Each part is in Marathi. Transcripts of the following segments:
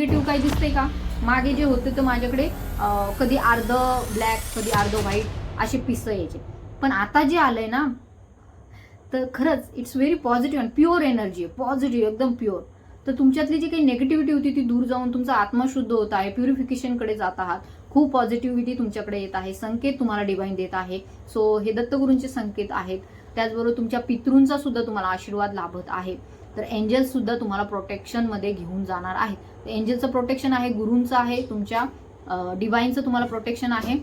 निगेटिव्ह काही दिसतंय का? मागे जे होते तर माझ्याकडे कधी अर्ध ब्लॅक कधी अर्ध व्हाईट असे पिसं यायचे, पण आता जे आलंय ना तर खरंच इट्स व्हेरी पॉझिटिव्ह आणि प्युअर एनर्जी आहे, पॉझिटिव्ह एकदम प्युअर. तर तुमच्यातली जी काही नेगेटिव्हिटी होती ती दूर जाऊन तुमचा आत्मा शुद्ध होत आहे, प्युरिफिकेशनकडे जात आहात. खूप पॉझिटिव्हिटी तुमच्याकडे येत आहे, संकेत तुम्हाला डिवाइन देत आहे. सो हे दत्तगुरूंचे संकेत आहेत. त्याचबरोबर तुमच्या पितृंचा सुद्धा तुम्हाला आशीर्वाद लाभत आहे. तर एंजल सुद्धा तुम्हाला प्रोटेक्शन मध्ये घेऊन जाणार आहे. तर एंजलचं प्रोटेक्शन आहे, गुरूंचं आहे, तुमच्या डिवाइनचं तुम्हाला प्रोटेक्शन आहे.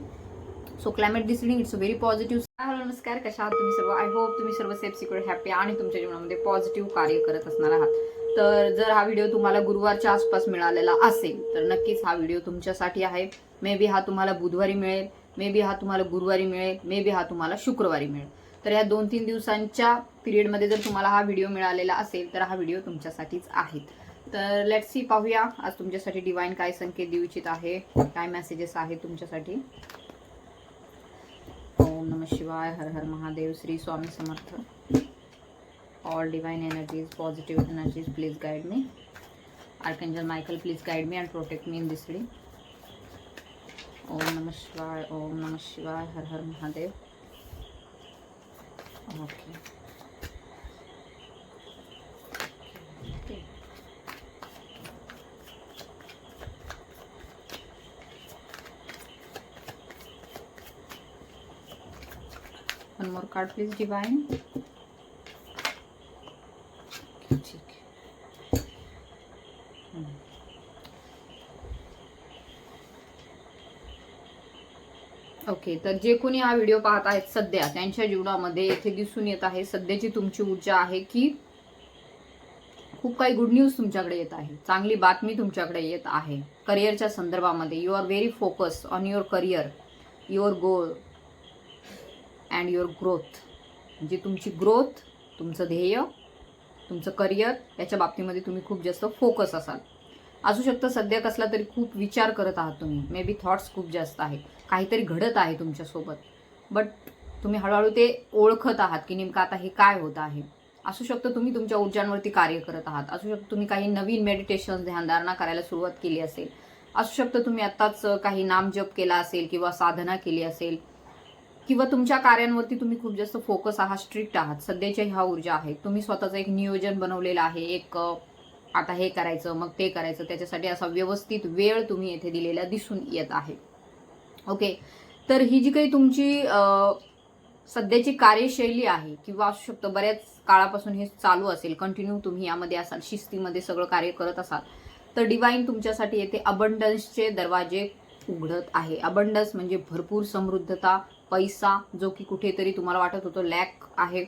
So climate this reading it's very positive. Hello नमस्कार, कशा आहात तुम्ही सर्व? आय होप तुम्ही सर्व सेफ सिक्युअर हॅपी आणि तुमच्या जीवनामध्ये पॉझिटिव्ह कार्य करत असणार आहात. तर जर हा व्हिडिओ तुम्हाला गुरुवारच्या आसपास मिळालेला असेल तर नक्कीच हा व्हिडिओ तुमच्यासाठी आहे. मे बी हा तुम्हाला बुधवारी मिळेल, मे बी हा तुम्हाला गुरुवारी मिळेल, मे बी हा तुम्हाला शुक्रवारी मिळेल. तर या 2-3 दिवसांच्या पिरियडमध्ये जर तुम्हाला हा व्हिडिओ मिळालेला असेल तर हा व्हिडिओ तुमच्यासाठीच आहे. तर लेट्स सी, पाहूया आज तुमच्यासाठी डिवाइन काय संकेत देऊ इच्छित आहे, काय मेसेजेस आहेत तुमच्यासाठी. ओम नमः शिवाय, Har Har Mahadev, Shri Swami Samarth. All divine energies, positive energies, please guide me. Archangel Michael, please guide me and protect me in this reading. ओम नमः शिवाय, ओम नमः शिवाय, Har Har Mahadev. Okay. One more card please divine. ठीक. ओके, तर जे कोणी हा व्हिडिओ पाहत आहेत सध्या त्यांच्या जीवनामध्ये इथे दिसून येत आहे सध्याची तुमची ऊर्जा आहे की खूप काही गुड न्यूज तुमच्याकडे येत आहे, चांगली बातमी तुमच्याकडे येत आहे. करिअरच्या संदर्भामध्ये you are very focus on your career, your goal and your growth. म्हणजे तुमची ग्रोथ, तुमचं ध्येय, तुमचं करिअर याच्या बाबतीमध्ये तुम्ही खूप जास्त फोकस असाल. असू शकतं सध्या कसला तरी खूप विचार करत आहात तुम्ही, मे बी थॉट्स खूप जास्त आहे, काहीतरी घडत आहे तुमच्यासोबत, बट तुम्ही हळूहळू ते ओळखत आहात की नेमकं आता हे काय होत आहे. असू शकतं तुम्ही तुमच्या ऊर्जांवरती कार्य करत आहात, असू शकतं तुम्ही काही नवीन मेडिटेशन ध्यानधारणा करायला सुरुवात केली असेल, असू शकतं तुम्ही आत्ताच काही नामजप केला असेल किंवा साधना केली असेल, किंवा तुमच्या कार्यांवरती तुम्ही खूप जास्त फोकस आहात, स्ट्रिक्ट आहात. सध्याच्या ह्या ऊर्जा आहे, तुम्ही स्वतःचं एक नियोजन बनवलेलं आहे, एक आता हे करायचं मग ते करायचं, त्याच्यासाठी असा व्यवस्थित वेळ तुम्ही येथे दिलेला दिसून येत आहे. ओके, तर ही जी काही तुमची सध्याची कार्यशैली आहे किंवा असू शकतं बऱ्याच काळापासून हे चालू असेल, कंटिन्यू तुम्ही यामध्ये असाल, शिस्तीमध्ये सगळं कार्य करत असाल, तर डिवाइन तुमच्यासाठी येथे अबंडन्सचे दरवाजे उघडत आहे. अबंडन्स म्हणजे भरपूर समृद्धता, पैसा, जो की कुठेतरी तुम्हाला वाटत होतं लॅक आहे,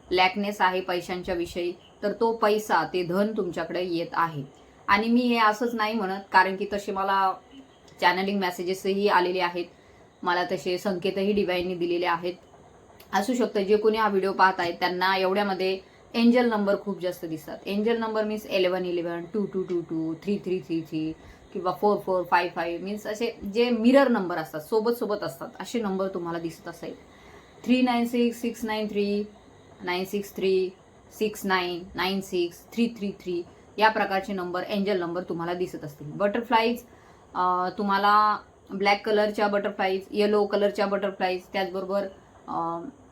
लॅकनेस आहे पैशांच्या विषयी, तर तो पैसा, ते धन तुमच्याकडे येत आहे. आणि मी हे असंच नाही म्हणत, कारण की तसे मला चॅनलिंग मेसेजेसही आलेले आहेत, मला तसे संकेतही डिवाइनने दिलेले आहेत. असू शकतं जे कोणी हा व्हिडिओ पाहत आहेत त्यांना एवढ्यामध्ये एंजल नंबर खूप जास्त दिसतात. एंजल नंबर मीन्स 1111, 2222, 3333 किंवा 4455 मीन्स असे जे मिरर नंबर असतात, सोबत सोबत असतात, असे नंबर तुम्हाला दिसत असेल. 396, 693, 963, 69, 96, 333 या प्रकारचे नंबर, एंजल नंबर तुम्हाला दिसत असतील. बटरफ्लाईज, तुम्हाला ब्लॅक कलरच्या बटरफ्लाईज, येलो कलरच्या बटरफ्लाईज, त्याचबरोबर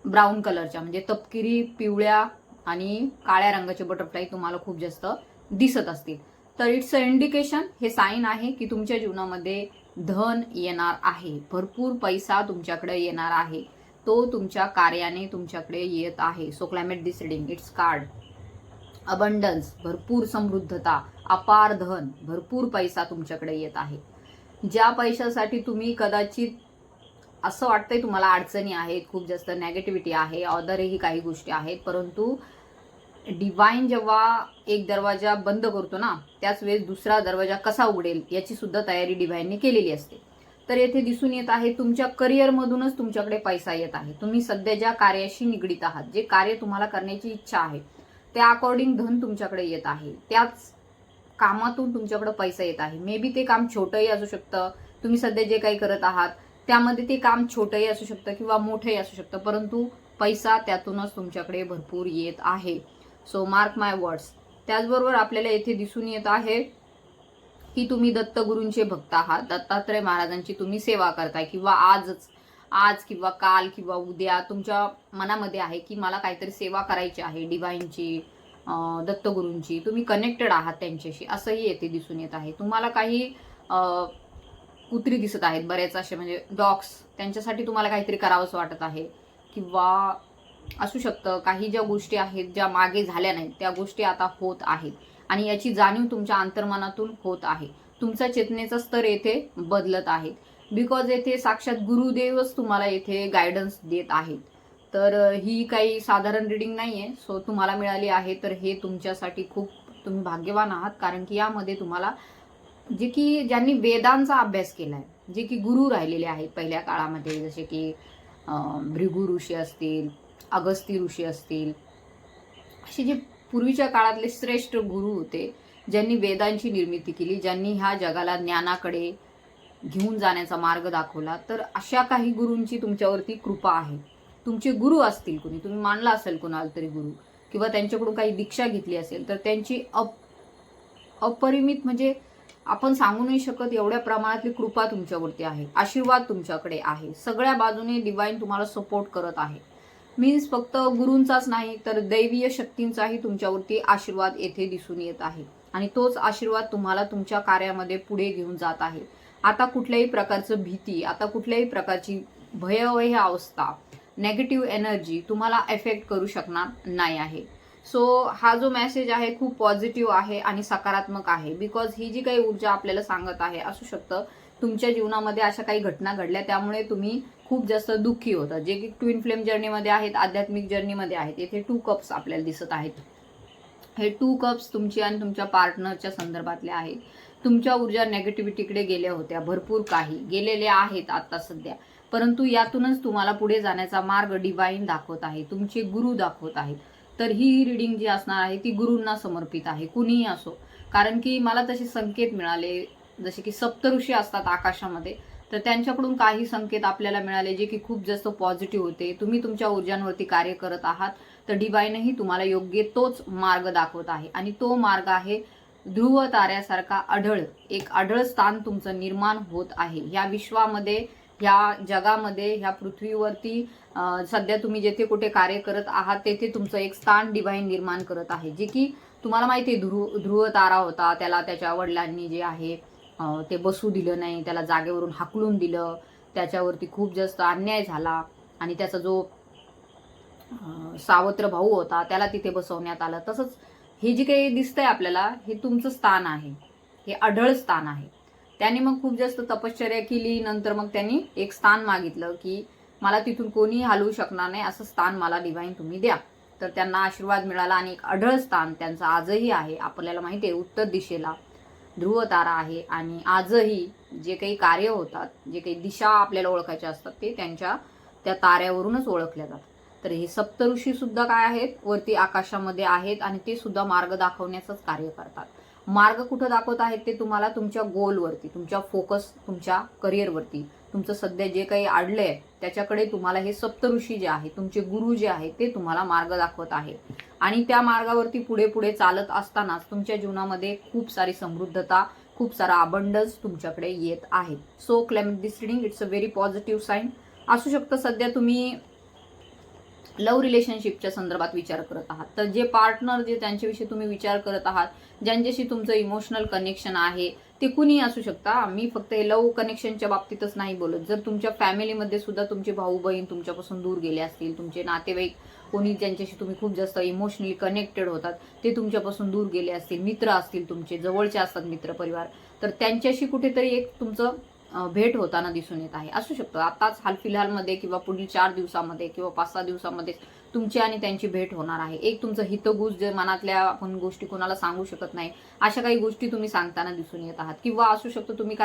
ब्राऊन कलरच्या म्हणजे तपकिरी, पिवळ्या आणि काळ्या रंगाचे बटरफ्लाय तुम्हाला खूप जास्त दिसत असतील. तर इट्स अ इंडिकेशन, हे साईन आहे की तुमच्या जीवनामध्ये धन येणार आहे, भरपूर पैसा तुमच्याकडे येणार आहे, तो तुमच्या कार्याने तुमच्याकडे येत आहे. So climate this reading, its card abundance, भरपूर समृद्धता, अपार धन, भरपूर पैसा तुमच्याकडे येत आहे. ज्या पैशासाठी तुम्ही कदाचित असं वाटतंय तुम्हाला अडचणी आहेत, खूप जास्त नेगेटिव्हिटी आहे, अदरही काही गोष्टी आहेत, परंतु डिवाइन जेव्हा एक दरवाजा बंद करतो ना, त्याच वेळेस दुसरा दरवाजा कसा उघडेल याची सुद्धा तयारी डिवाइनने केलेली असते. तर येथे दिसून येत आहे तुमच्या करिअरमधूनच तुमच्याकडे पैसा येत आहे. तुम्ही सध्या ज्या कार्याशी निगडीत आहात, जे कार्य तुम्हाला करण्याची इच्छा आहे, त्या अकॉर्डिंग धन तुमच्याकडे येत आहे, त्याच कामातून तुमच्याकडे पैसा येत आहे. मे बी ते काम छोटंही असू शकतं, तुम्ही सध्या जे काही करत आहात त्यामध्ये ते काम छोटंही असू शकतं किंवा मोठंही असू शकतं, परंतु पैसा त्यातूनच तुमच्याकडे भरपूर येत आहे. सो मार्क माय वर्ड्स. त्याचबरोबर आपल्याला येथे दिसून येत आहे की तुम्ही दत्तगुरूंचे भक्त आहात, दत्तात्रय महाराजांची तुम्ही सेवा करताय, किंवा आज किंवा काल किंवा उद्या तुमच्या मनामध्ये आहे की मला काहीतरी सेवा करायची आहे डिवाइनची, दत्तगुरूंची, तुम्ही कनेक्टेड आहात त्यांच्याशी, असंही येथे दिसून येत आहे. तुम्हाला काही कुत्री दिसत आहेत बरेच असे, म्हणजे डॉग्स, त्यांच्यासाठी तुम्हाला काहीतरी करावंसं वाटत आहे, किंवा असू शकतं काही ज्या गोष्टी आहेत ज्या मागे झाल्या नाहीत त्या गोष्टी आता होत आहेत, आणि याची जाणीव तुमच्या अंतर्मनातून होत आहे. तुमचा चेतनेचा स्तर येथे बदलत आहे, बिकॉज येथे साक्षात गुरुदेवच तुम्हाला येथे गायडन्स देत आहेत. तर ही काही साधारण रिडिंग नाहीये, सो तुम्हाला मिळाली आहे तर हे तुमच्यासाठी खूप तुम्ही भाग्यवान आहात, कारण की यामध्ये तुम्हाला जे की ज्यांनी वेदांचा अभ्यास केलाय, जे की गुरु राहिलेले आहेत पहिल्या काळामध्ये, जसे की भृगु ऋषी असतील, अगस्ती ऋषी असतील, असे जे पूर्वीच्या काळातले श्रेष्ठ गुरु होते, ज्यांनी वेदांची निर्मिती केली, ज्यांनी ह्या जगाला ज्ञानाकडे घेऊन जाण्याचा मार्ग दाखवला, तर अशा काही गुरूंची तुमच्यावरती कृपा आहे. तुमचे गुरु असतील कुणी, तुम्ही मानला असेल कुणाला तरी गुरु, किंवा त्यांच्याकडून काही दीक्षा घेतली असेल, तर त्यांची अपरिमित, म्हणजे आपण सांगू नाही शकत एवढ्या प्रमाणातली कृपा तुमच्यावरती आहे, आशीर्वाद तुमच्याकडे आहे. सगळ्या बाजूने डिवाइन तुम्हाला सपोर्ट करत आहे. मीन्स फक्त गुरूंचाच नाही तर दैवीय शक्तींचाही तुमच्यावरती आशीर्वाद येथे दिसून येत आहे, आणि तोच आशीर्वाद तुम्हाला तुमच्या कार्यामध्ये पुढे घेऊन जात आहे. आता कुठल्याही प्रकारचं भीती, आता कुठल्याही प्रकारची भयावह अवस्था, नेगेटिव्ह एनर्जी तुम्हाला एफेक्ट करू शकणार नाही आहे. सो हा जो मेसेज आहे खूप पॉझिटिव्ह आहे आणि सकारात्मक आहे, बिकॉज ही जी काही ऊर्जा आपल्याला सांगत आहे, असू शकतं तुमच्या जीवनामध्ये अशा काही घटना घडल्या त्यामुळे तुम्ही खूप जास्त दुःखी होता, जे की ट्विन फ्लेम जर्नीमध्ये आहेत, आध्यात्मिक जर्नीमध्ये आहेत. येथे 2 कप्स आपल्याला दिसत आहेत. हे 2 कप्स तुमची आणि तुमच्या पार्टनरच्या संदर्भातले आहेत. तुमच्या ऊर्जा नेगेटिव्हिटीकडे गेल्या होत्या, भरपूर काही गेलेल्या आहेत आता सध्या, परंतु यातूनच तुम्हाला पुढे जाण्याचा मार्ग डिवाइन दाखवत आहे, तुमचे गुरु दाखवत आहेत. तर ही रीडिंग जी असणार आहे ती गुरूंना समर्पित आहे, कुणीही असो, कारण की मला तसे संकेत मिळाले, जसे की सप्तऋषी असतात आकाशामध्ये, तर त्यांच्याकडून काही संकेत आपल्याला मिळाले जे की खूप जास्त पॉझिटिव्ह होते. तुम्ही तुमच्या ऊर्जांवरती कार्य करत आहात, तर डिवाइनही तुम्हाला योग्य तोच मार्ग दाखवत आहे, आणि तो मार्ग आहे ध्रुव ताऱ्यासारखा एक अढळ स्थान तुमचं निर्माण होत आहे ह्या विश्वामध्ये, ह्या जगामध्ये, ह्या पृथ्वीवरती. सध्या तुम्ही जेथे कुठे कार्य करत आहात तेथे तुमचं एक स्थान डिवाइन निर्माण करत आहे, जे की तुम्हाला माहिती आहे ध्रुव तारा होता, त्याला त्याच्या वडिलांनी जे आहे ते बसू दिलं नाही, त्याला जागेवरून हाकलून दिलं, त्याच्यावरती खूप जास्त अन्याय झाला, आणि त्याचा जो सावत्र भाऊ होता त्याला तिथे बसवण्यात आलं. तसंच हे जे काही दिसतंय आपल्याला, हे तुमचं स्थान आहे, हे अढळ स्थान आहे. त्याने मग खूप जास्त तपश्चर्या केली, नंतर मग त्यांनी एक स्थान मागितलं की मला तिथून कोणी हलवू शकणार नाही, असं स्थान मला डिवाइन तुम्ही द्या. तर त्यांना आशीर्वाद मिळाला, आणि एक अढळ स्थान त्यांचं आजही आहे. आपल्याला माहिती आहे उत्तर दिशेला ध्रुव तारा आहे, आणि आजही जे काही कार्य होतात, जे काही दिशा आपल्याला ओळखायच्या असतात, ते त्यांच्या त्या ताऱ्यावरूनच ओळखल्या जातात. तर हे सप्तऋषी सुद्धा काय आहेत, वरती आकाशामध्ये आहेत, आणि ते सुद्धा मार्ग दाखवण्याचंच कार्य करतात. मार्ग कुठं दाखवत आहेत ते तुम्हाला तुमच्या गोलवरती, तुमच्या फोकस, तुमच्या करिअरवरती, तुमचं सध्या जे काही अडलंय त्याच्याकडे तुम्हाला हे सप्तऋषी जे आहेत, तुमचे गुरु जे आहेत, ते तुम्हाला मार्ग दाखवत आहे. आणि त्या मार्गावरती पुढे पुढे चालत असतानाच तुमच्या जीवनामध्ये खूप सारी समृद्धता, खूप सारा अबंडन्स तुमच्याकडे येत आहे. So claim this reading, it's a very positive sign. असू शकतं सध्या तुम्ही लव्ह रिलेशनशिपच्या संदर्भात विचार करत आहात, तर जे पार्टनर जे त्यांच्याविषयी तुम्ही विचार करत आहात, ज्यांच्याशी तुमचं इमोशनल कनेक्शन आहे, ते कुणीही असू शकता. मी फक्त लव्ह कनेक्शनच्या बाबतीतच नाही बोलत, जर तुमच्या फॅमिलीमध्ये सुद्धा तुमचे भाऊ बहीण तुमच्यापासून दूर गेले असतील, तुमचे नातेवाईक कोणी ज्यांच्याशी तुम्ही खूप जास्त इमोशनली कनेक्टेड होतात ते तुमच्यापासून दूर गेले असतील, मित्र असतील तुमचे जवळचे असतात मित्र परिवार, तर त्यांच्याशी कुठेतरी एक तुमचं भेट होताना दिसून येत आहे. असू शकतं आताच हालफिलहालमध्ये, किंवा पुढील 4 दिवसामध्ये, किंवा 5-6 दिवसामध्ये तुमची आणि त्यांची भेट होणार आहे. एक तुमचं हितगुज, जे मनातल्या आपण गोष्टी कोणाला सांगू शकत नाही, अशा काही गोष्टी तुम्ही सांगताना दिसून येत आहात. किंवा असू शकतं तुम्ही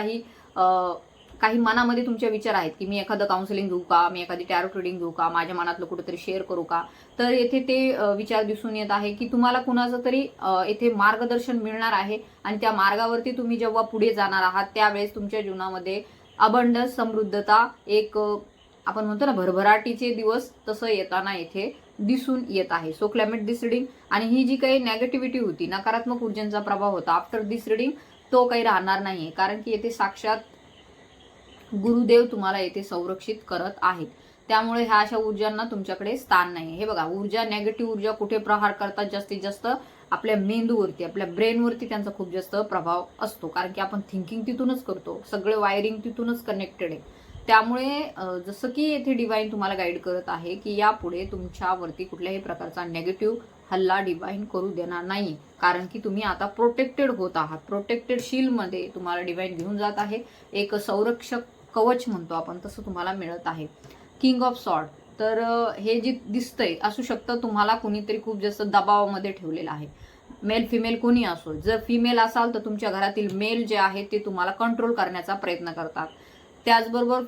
काही मनामध्ये तुमचे विचार आहेत की मी एखादं काउन्सिलिंग घेऊ का, मी एखादी टॅरोट रीडिंग घेऊ का, माझ्या मनातलं कुठेतरी शेअर करू का, तर येथे ते विचार दिसून येत आहे की तुम्हाला कुणाचं तरी येथे मार्गदर्शन मिळणार आहे, आणि त्या मार्गावरती तुम्ही जेव्हा पुढे जाणार आहात त्यावेळेस तुमच्या जीवनामध्ये अबंडन्स, समृद्धता, एक आपण म्हणतो ना भरभराटीचे दिवस, तसं येताना येथे दिसून येत आहे. सो क्लायमेट दिस रीडिंग, आणि ही जी काही नेगेटिव्हिटी होती, नकारात्मक ऊर्जांचा प्रभाव होता, आफ्टर दिस रीडिंग तो काही राहणार नाहीये, कारण की येथे साक्षात गुरुदेव तुम्हाला येथे संरक्षित करत आहेत. त्यामुळे ह्या अशा ऊर्जांना तुमच्याकडे स्थान नाही. हे बघा, ऊर्जा, नेगेटिव्ह ऊर्जा कुठे प्रहार करतात जास्तीत जास्त? आपल्या मेंदूवरती, आपल्या ब्रेनवरती त्यांचा खूप जास्त प्रभाव असतो, कारण की आपण थिंकिंग तिथूनच करतो, सगळे वायरिंग तिथूनच कनेक्टेड आहे. त्यामुळे जसं की येथे डिवाइन तुम्हाला गाईड करत आहे की यापुढे तुमच्यावरती कुठल्याही प्रकारचा नेगेटिव्ह हल्ला डिवाइन करू देणार नाही, कारण की तुम्ही आता प्रोटेक्टेड होत आहात. प्रोटेक्टेड शील्डमध्ये तुम्हाला डिवाइन घेऊन जात आहे. एक संरक्षक कवच म्हणतो आपण, तसं तुम्हाला मिळत आहे. King of sword. तर हे जे दिसतंय, असू शकतं तुम्हाला कोणीतरी खूप जास्त दबावामध्ये ठेवलेलं आहे. मेल फिमेल कोणी असो, जर फिमेल असाल तर तुमच्या घरातील मेल जे आहे ते तुम्हाला कंट्रोल करण्याचा प्रयत्न करतात. त्याचबरोबर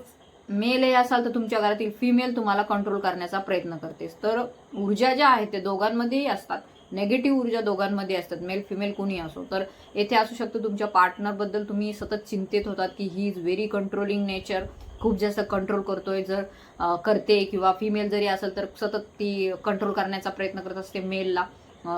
मेल हे असाल तर तुमच्या घरातील फिमेल तुम्हाला कंट्रोल करण्याचा प्रयत्न करते. तर ऊर्जा ज्या आहेत ते दोघांमध्येही असतात, नेगेटिव्ह ऊर्जा दोघांमध्ये असतात, मेल फिमेल कोणी असो. तर येथे असू शकतं तुमच्या पार्टनरबद्दल तुम्ही सतत चिंतित होतात की he is very controlling nature, खूप जास्त कंट्रोल करतोय. जर करते, किंवा फिमेल जरी असेल तर सतत ती कंट्रोल करण्याचा प्रयत्न करत असते मेलला.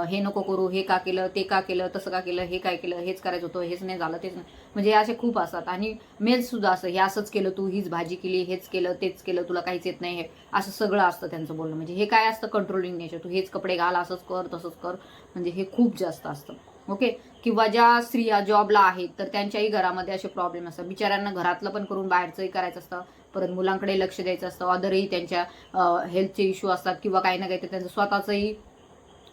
हे नको करू, हे का केलं, ते का केलं, तसं का केलं, हे काय केलं, हेच करायचं होतं, हेच नाही झालं, तेच नाही, म्हणजे असे खूप असतात. आणि मेल सुद्धा असं, हे असंच केलं तू, हीच भाजी केली, हेच केलं, तेच केलं, तुला काहीच येत नाही, हे असं सगळं असतं त्यांचं बोलणं. म्हणजे हे काय असतं? Controlling nature. तू हेच कपडे घाल, असंच कर, तसंच कर, म्हणजे हे खूप जास्त असतं. ओके. किंवा ज्या स्त्रिया जॉबला आहेत तर त्यांच्याही घरामध्ये असे प्रॉब्लेम असतात. बिचाऱ्यांना घरातलं पण करून बाहेरचंही करायचं असतं, परत मुलांकडे लक्ष द्यायचं असतं, अदरही त्यांच्या हेल्थचे इश्यू असतात, किंवा काही ना काही तर त्यांचं स्वतःचंही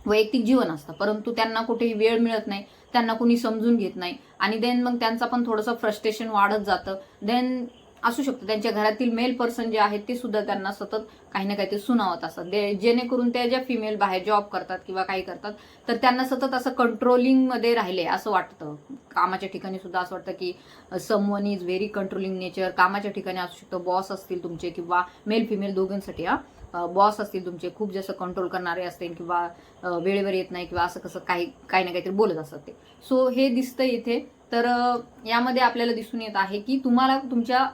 वैयक्तिक जीवन असतं, परंतु त्यांना कुठेही वेळ मिळत नाही, त्यांना कुणी समजून घेत नाही. आणि देन मग त्यांचा पण थोडंसं फ्रस्ट्रेशन वाढत जातं. देन असू शकतं त्यांच्या घरातील मेल पर्सन जे आहेत ते सुद्धा त्यांना सतत काही ना काही ते सुनावत असतात, जेणेकरून त्या ज्या फिमेल बाहेर जॉब करतात किंवा काही करतात तर त्यांना सतत असं कंट्रोलिंगमध्ये राहिले असं वाटतं. कामाच्या ठिकाणी सुद्धा असं वाटतं की someone is very controlling nature. कामाच्या ठिकाणी असू शकतं बॉस असतील तुमचे, किंवा मेल फिमेल दोघांसाठी बॉस असतील तुमचे, खूप जास्त कंट्रोल करणारे असतील, किंवा वेळेवर येत नाही, किंवा असं कसं काही ना काहीतरी बोलत असतात ते. सो हे दिसतं इथे. तर यामध्ये आपल्याला दिसून येत आहे की तुम्हाला तुमच्या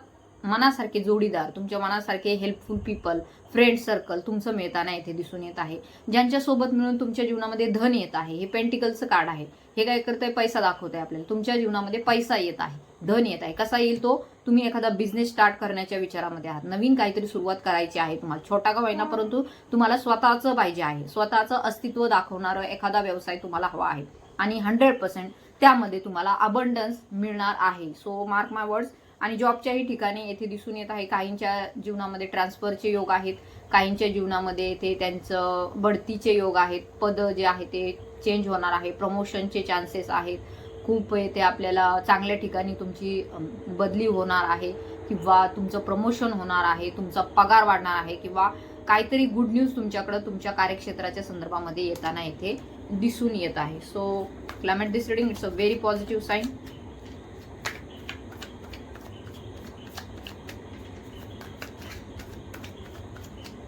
मनासारखे जोडीदार, तुमच्या मनासारखे हेल्पफुल पीपल, फ्रेंड सर्कल तुमचं मिळताना इथे दिसून येत आहे, ज्यांच्यासोबत मिळून तुमच्या जीवनामध्ये धन येत आहे. हे पेंटिकलचं कार्ड आहे. हे काय करतंय? पैसा दाखवतंय आपल्याला. तुमच्या जीवनामध्ये पैसा येत आहे, धन येत आहे. कसा येईल तो? तुम्ही एखादा बिझनेस स्टार्ट करण्याच्या विचारामध्ये आहात, नवीन काहीतरी सुरुवात करायची आहे तुम्हाला, छोटा का होईना परंतु तुम्हाला स्वतःचं पाहिजे आहे, स्वतःचं अस्तित्व दाखवणारं एखादा व्यवसाय तुम्हाला हवा आहे, आणि 100% त्यामध्ये तुम्हाला अबंडन्स मिळणार आहे. सो मार्क माय वर्ड्स. आणि जॉबच्याही ठिकाणी येथे दिसून येत आहे, काहींच्या जीवनामध्ये ट्रान्सफरचे योग आहेत, काहींच्या जीवनामध्ये येथे त्यांचं बढतीचे योग आहेत, पद जे आहे ते चेंज होणार आहे, प्रमोशनचे चान्सेस आहेत खूप. येथे आपल्याला चांगल्या ठिकाणी तुमची बदली होणार आहे, किंवा तुमचं प्रमोशन होणार आहे, तुमचा पगार वाढणार आहे, किंवा काहीतरी गुड न्यूज तुमच्याकडं तुमच्या कार्यक्षेत्राच्या संदर्भामध्ये येताना येथे दिसून येत आहे. So climate this reading it's a very positive sign.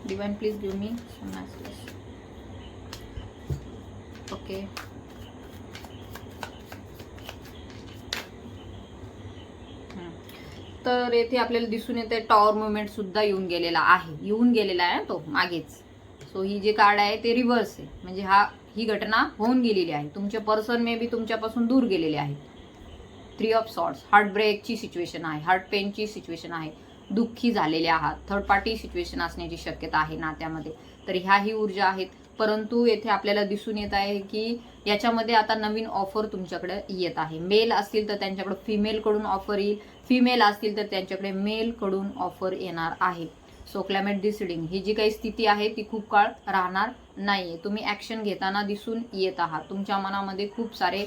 Divine, please give me some messages. Okay. तर येथे आपल्याला दिसून येते टॉवर मुवमेंट सुद्धा येऊन गेलेला आहे तो मागेच. सो ही जे कार्ड आहे ते रिव्हर्स आहे, म्हणजे ही घटना होऊन गेलेली आहे. तुमचे पर्सन मे बी तुमच्यापासून दूर गेलेले आहेत. 3 ऑफ सॉर्ड्स. हार्ट ब्रेकची सिच्युएशन आहे, हार्ट पेनची सिच्युएशन आहे, दुःखी झालेले आहात, थर्ड पार्टी सिच्युएशन असण्याची शक्यता आहे नात्यामध्ये. तर ह्याही ऊर्जा आहेत. परंतु येथे आपल्याला दिसून येत आहे की याच्यामध्ये आता नवीन ऑफर तुमच्याकडे येत आहे. मेल असतील तर त्यांच्याकडे फिमेल कडून ऑफर येईल, फिमेल असतील तर त्यांच्याकडे मेल कडून ऑफर येणार आहे. सो क्लायमेट दिस रीडिंग, ही जी काही स्थिती आहे ती खूप काळ राहणार नाहीये. तुम्ही ऍक्शन घेताना दिसून येत आहात. तुमच्या मनामध्ये खूप सारे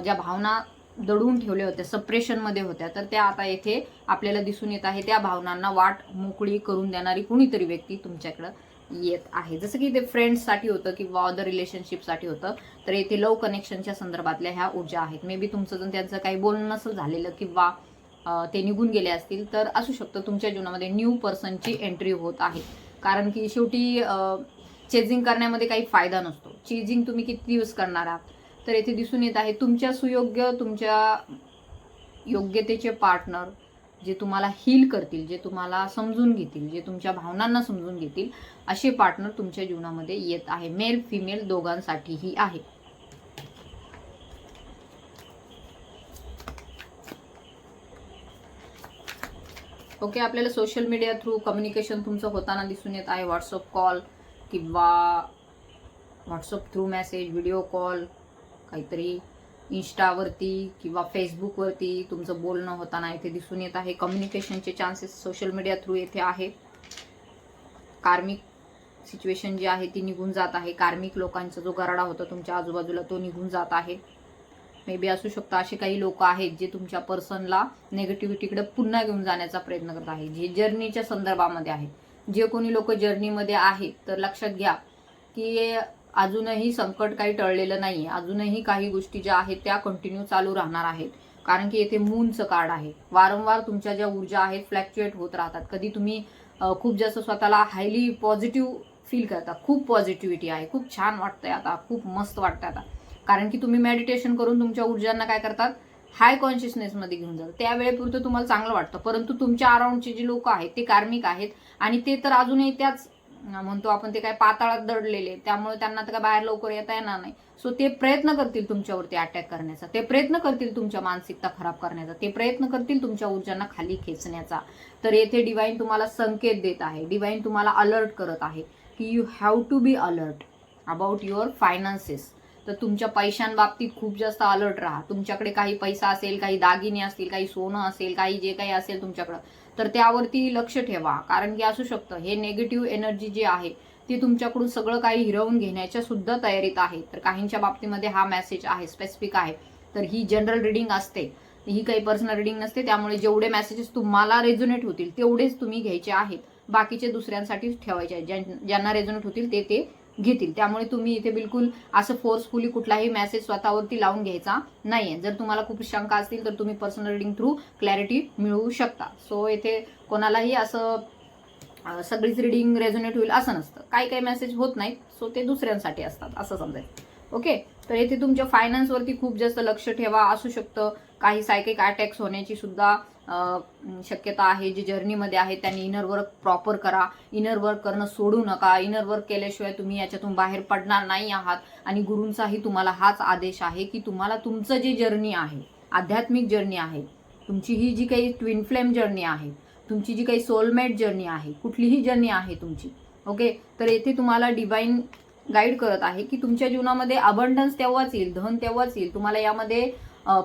ज्या भावना दडवून ठेवल्या होत्या, सप्रेशनमध्ये होत्या, तर त्या आता येथे आपल्याला दिसून येत आहे. त्या भावनांना वाट मोकळी करून देणारी कुणीतरी व्यक्ती तुमच्याकडे येत आहे. जसं की ते फ्रेंड्ससाठी होतं किंवा अदर रिलेशनशिपसाठी होतं, तर येथे लव कनेक्शनच्या संदर्भातल्या ह्या ऊर्जा आहेत. मे बी तुमचं जर त्यांचं काही बोलणं नसेल झालेलं, किंवा ते निघून गेले असतील, तर असू शकतं तुमच्या जीवनामध्ये न्यू पर्सनची एंट्री होत आहे. कारण की शेवटी चेजिंग करण्यामध्ये काही फायदा नसतो. चेजिंग तुम्ही किती दिवस करणार आहात? तर येथे दिसून येत आहे तुमच्या सुयोग्य, तुमच्या योग्यतेचे पार्टनर जे तुम्हाला हील करतील, जे तुम्हाला समजून घेतील, जे तुमच्या भावनांना समजून घेतील, असे पार्टनर तुमच्या जीवनामध्ये येत आहे. मेल फिमेल दोघांसाठीही आहे. ओके, आपल्याला सोशल मीडिया थ्रू कम्युनिकेशन तुमचं होताना दिसून येत आहे. व्हॉट्सअप कॉल किंवा WhatsApp through message, video call, काहीतरी इंस्टावरती किंवा फेसबुकवरती तुमचं बोलणं होताना इथे दिसून येत आहे. कम्युनिकेशनचे चान्सेस सोशल मीडिया थ्रू येथे आहे. कार्मिक सिच्युएशन जी आहे ती निघून जात आहे. कार्मिक लोकांचा जो गराडा होता तुमच्या आजूबाजूला तो निघून जात आहे. मे बी असू शकतं असे काही लोक आहेत जे तुमच्या पर्सनला नेगेटिव्हिटीकडे पुन्हा घेऊन जाण्याचा प्रयत्न करत आहे, जे जर्नीच्या संदर्भामध्ये आहे. जे कोणी लोक जर्नीमध्ये आहेत तर लक्षात घ्या की अजूनही संकट काही टळलेलं नाही. अजूनही काही गोष्टी ज्या आहेत त्या कंटिन्यू चालू राहणार आहेत. कारण की येथे मूनचं कार्ड आहे. वारंवार तुमच्या ज्या ऊर्जा आहेत फ्लॅक्च्युएट होत राहतात. कधी तुम्ही खूप जास्त स्वतःला हायली पॉझिटिव्ह फील करता, खूप पॉझिटिव्हिटी आहे, खूप छान वाटतंय आता, खूप मस्त वाटतंय आता. कारण की तुम्ही मेडिटेशन करून तुमच्या ऊर्जांना काय करतात, हाय कॉन्शियसनेसमध्ये घेऊन जातात. त्यावेळेपुरतं तुम्हाला चांगलं वाटतं. परंतु तुमच्या अराउंडचे जे लोक आहेत ते कार्मिक आहेत आणि ते तर अजूनही त्याच म्हणतो आपण ते काय पाताळात दडलेले, त्यामुळे त्यांना तर काय बाहेर लवकर येता येणार नाही. सो ते प्रयत्न करतील तुमच्यावरती अटॅक करण्याचा, ते प्रयत्न करतील तुमच्या मानसिकता खराब करण्याचा, ते प्रयत्न करतील तुमच्या ऊर्जांना खाली खेचण्याचा. तर येथे डिवाइन तुम्हाला संकेत देत आहे, डिवाइन तुम्हाला अलर्ट करत आहे की you have to be alert about your finances. तर तुमच्या पैशांबाबतीत खूप जास्त अलर्ट राहा. तुमच्याकडे काही पैसा असेल, काही दागिने असतील, काही सोनं असेल, काही जे काही असेल तुमच्याकडं, तर त्यावरती लक्ष ठेवा. कारण की असू शकतं हे नेगेटिव्ह एनर्जी जी आहे ती तुमच्याकडून सगळं काही हिरवून घेण्याच्या सुद्धा तयारीत आहे. तर काहींच्या बाबतीमध्ये हा मेसेज आहे, स्पेसिफिक आहे. तर ही जनरल रिडिंग असते, ही काही पर्सनल रिडिंग नसते. त्यामुळे जेवढे मेसेजेस तुम्हाला रेझोनेट होतील तेवढेच तुम्ही घ्यायचे आहेत. बाकीचे दुसऱ्यांसाठी ठेवायचे आहेत. ज्यांना रेझोनेट होतील ते घेतील. त्यामुळे तुम्ही इथे बिलकुल असं फोर्सफुली कुठलाही मेसेज स्वतःवरती लावून घ्यायचा नाहीये. जर तुम्हाला खूप शंका असतील तर तुम्ही पर्सनल रिडिंग थ्रू क्लॅरिटी मिळवू शकता. सो इथे कोणालाही असं सगळीच रिडिंग रेझोनेट होईल असं नसतं. काही मेसेज होत नाहीत, सो ते दुसऱ्यांसाठी असतात असं समजायचं. ओके, तर इथे तुमच्या फायनान्सवरती खूप जास्त लक्ष ठेवा. असू शकतं काही सायकिक अटॅक्स होण्याची सुद्धा शक्यता आहे. जे जर्नीमध्ये आहे त्यांनी इनर वर्क प्रॉपर करा. इनर वर्क करणं सोडू नका. इनर वर्क केल्याशिवाय तुम्ही याच्यातून बाहेर पडणार नाही आहात. आणि गुरूंचाही तुम्हाला हाच आदेश आहे की तुम्हाला तुमचं जे जर्नी आहे, आध्यात्मिक जर्नी आहे, तुमची ही जी काही ट्विन फ्लेम जर्नी आहे, तुमची जी काही सोलमेट जर्नी आहे, कुठलीही जर्नी आहे तुमची, ओके, तर येथे तुम्हाला डिवाइन गाईड करत आहे की तुमच्या जीवनामध्ये अबंडन्स तेव्हाच येईल, धन तेव्हाच येईल, तुम्हाला यामध्ये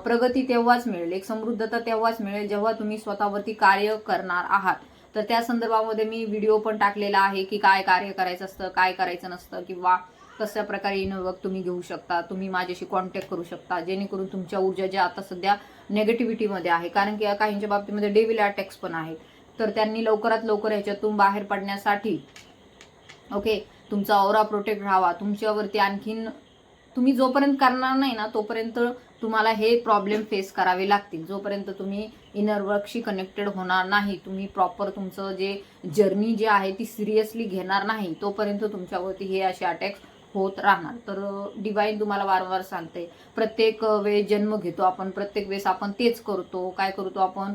प्रगती तेव्हाच मिळेल, एक समृद्धता तेव्हाच मिळेल जेव्हा तुम्ही स्वतःवरती कार्य करणार आहात. तर त्या संदर्भामध्ये मी व्हिडिओ पण टाकलेला आहे की काय कार्य करायचं असतं, काय करायचं नसतं, किंवा कशा प्रकारे इनर वर्क तुम्ही घेऊ शकता. तुम्ही माझ्याशी कॉन्टॅक्ट करू शकता जेणेकरून तुमच्या ऊर्जा ज्या आता सध्या नेगेटिव्हिटीमध्ये आहे, कारण की काहींच्या बाबतीमध्ये डेव्हिल अटॅक्स पण आहेत, तर त्यांनी लवकरात लवकर ह्याच्यातून बाहेर पडण्यासाठी ओके तुमचा ऑरा प्रोटेक्ट राहावा. तुमच्यावरती आणखीन तुम्ही जोपर्यंत करणार नाही ना तोपर्यंत तुम्हाला हे प्रॉब्लेम फेस करावे लागतील. जोपर्यंत तुम्ही इनर वर्कशी कनेक्टेड होणार नाही, तुम्ही प्रॉपर तुमचं जे जर्नी जे आहे ती सिरियसली घेणार नाही, तोपर्यंत तुमच्यावरती हे असे अटॅक्स होत राहणार. तर डिवाइन तुम्हाला वारंवार सांगते, प्रत्येक वेळेस जन्म घेतो आपण, प्रत्येक वेळेस आपण तेच करतो. काय करतो आपण,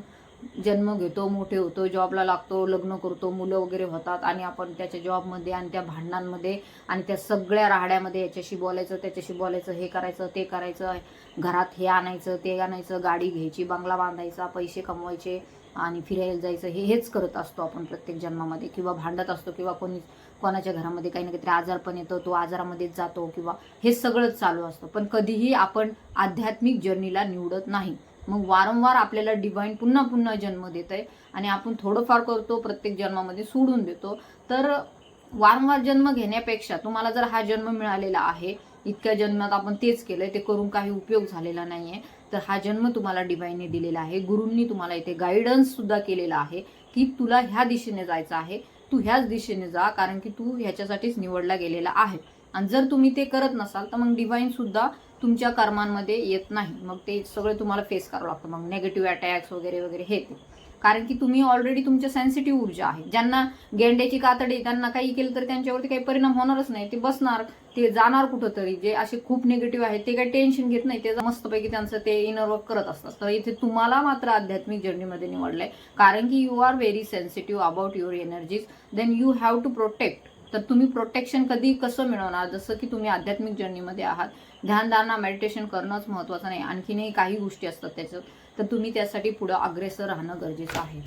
जन्म घेतो, मोठे होतो, जॉबला लागतो, लग्न करतो, मुलं वगैरे होतात आणि आपण त्याच्या जॉबमध्ये आणि त्या भांडणांमध्ये आणि त्या सगळ्या राहड्यामध्ये याच्याशी बोलायचं, त्याच्याशी बोलायचं, हे करायचं, ते करायचं, घरात हे आणायचं, ते आणायचं, गाडी घ्यायची, बंगला बांधायचा, पैसे कमवायचे आणि फिरायला जायचं, हेच करत असतो आपण प्रत्येक जन्मामध्ये. किंवा भांडत असतो, किंवा कोणाच्या घरामध्ये काही ना काहीतरी आजारपण येतो, तो आजारामध्येच जातो, किंवा हे सगळंच चालू असतं. पण कधीही आपण आध्यात्मिक जर्नीला निवडत नाही. मग वारंवार आपल्याला डिवाइन पुन्हा पुन्हा जन्म देत आहे आणि आपण थोडंफार करतो, प्रत्येक जन्मामध्ये सोडून देतो. तर वारंवार जन्म घेण्यापेक्षा तुम्हाला जर हा जन्म मिळालेला आहे, इतक्या जन्मात आपण तेच केलंय, ते करून काही उपयोग झालेला नाहीये, तर हा जन्म तुम्हाला डिवाइनने दिलेला आहे. गुरूंनी तुम्हाला इथे गाईडन्स सुद्धा केलेला आहे की तुला ह्या दिशेने जायचं आहे, तू ह्याच दिशेने जा, कारण की तू ह्याच्यासाठीच निवडला गेलेला आहे. आणि जर तुम्ही ते करत नसाल तर मग डिवाइन सुद्धा तुमच्या कर्मांमध्ये येत नाही. मग ते सगळे तुम्हाला फेस करावं लागतं, मग नेगेटिव्ह अटॅक्स वगैरे वगैरे हे ते. कारण की तुम्ही ऑलरेडी तुमच्या सेन्सिटिव्ह ऊर्जा आहे. ज्यांना गेंड्याची कातडी, त्यांना काही केलं तर त्यांच्यावरती काही परिणाम होणारच नाही, ते बसणार, ते जाणार कुठंतरी. जे असे खूप निगेटिव्ह आहेत ते काही टेन्शन घेत नाही, ते मस्तपैकी त्यांचं ते इनर वर्क करत असतात. तर इथे तुम्हाला मात्र आध्यात्मिक जर्नीमध्ये निवडलंय, कारण की you are very sensitive about your energies, then you have to protect. तर तुम्ही प्रोटेक्शन कधी कसं मिळवणार, जसं की तुम्ही आध्यात्मिक जर्नीमध्ये आहात, ध्यानधारणा मेडिटेशन करणंच महत्त्वाचं नाही, आणखीनही काही गोष्टी असतात त्याच्यात, तर तुम्ही त्यासाठी पुढं अग्रेसर राहणं गरजेचं आहे.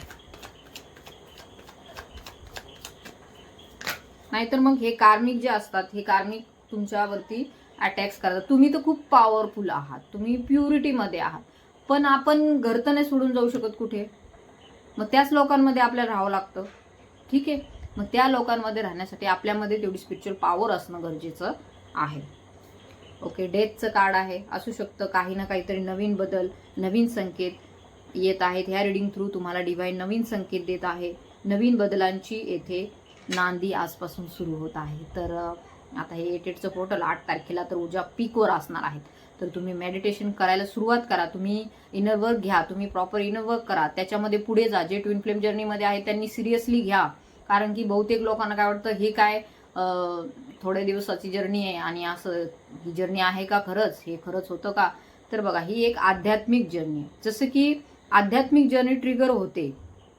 नाहीतर मग हे कार्मिक जे असतात, हे कार्मिक तुमच्यावरती अटॅक्स करतात. तुम्ही तर खूप पॉवरफुल आहात, तुम्ही प्युरिटीमध्ये आहात, पण आपण घर तर नाही सोडून जाऊ शकत कुठे, मग त्याच लोकांमध्ये आपल्याला राहावं लागतं. ठीक आहे, मग त्या लोकांमध्ये राहण्यासाठी आपल्यामध्ये तेवढी स्पिरिच्युअल पॉवर असणं गरजेचं आहे. ओके, डेथचं कार्ड आहे, असू शकतं काही ना काहीतरी नवीन बदल, नवीन संकेत येत आहेत. ह्या रिडिंग थ्रू तुम्हाला डिवाइन नवीन संकेत देत आहे. नवीन बदलांची येथे नांदी आजपासून सुरू होत आहे. तर आता हे 88चं पोर्टल 8 तारखेला तर ऊर्जा पीकवर असणार आहेत. तर तुम्ही मेडिटेशन करायला सुरुवात करा, तुम्ही इनर वर्क घ्या, तुम्ही प्रॉपर इनर वर्क करा, त्याच्यामध्ये पुढे जा. जे ट्विन फ्लेम जर्नीमध्ये आहे त्यांनी सिरियसली घ्या, कारण की बहुतेक लोकांना काय वाटतं हे काय थोड्या दिवसाची जर्नी आहे आणि असं ही जर्नी आहे का, खरंच हे खरंच होतं का. तर बघा, ही एक आध्यात्मिक जर्नी आहे. जसं की आध्यात्मिक जर्नी ट्रिगर होते,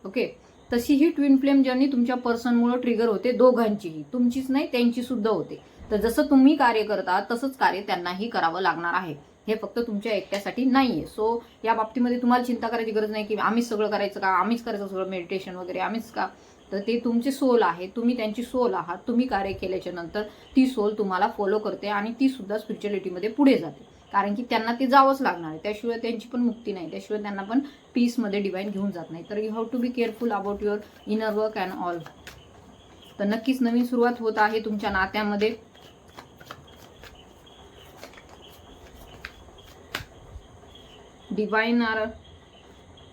ओके, तशी ही ट्विन फ्लेम जर्नी तुमच्या पर्सनमुळे ट्रिगर होते, दोघांचीही, तुमचीच नाही त्यांची सुद्धा होते. तर जसं तुम्ही कार्य करता तसंच कार्य त्यांनाही करावं लागणार आहे. हे फक्त तुमच्या एकट्यासाठी नाहीये. सो या बाबतीमध्ये तुम्हाला चिंता करायची गरज नाही की आम्हीच सगळं करायचं का, आम्हीच करायचं सगळं मेडिटेशन वगैरे आम्हीच का. तर ते तुमचे सोल आहे, तुम्ही त्यांची सोल आहात. तुम्ही कार्य केल्याच्या नंतर ती सोल तुम्हाला फॉलो करते आणि ती सुद्धा स्पिरिच्युअलिटीमध्ये पुढे जाते, कारण की त्यांना ते जावंच लागणार आहे. त्याशिवाय त्यांची पण मुक्ती नाही, त्याशिवाय त्यांना पण पीसमध्ये डिवाइन घेऊन जात नाही. तर you have to be careful about your inner work and all. तर नक्कीच नवीन सुरुवात होत आहे तुमच्या नात्यामध्ये.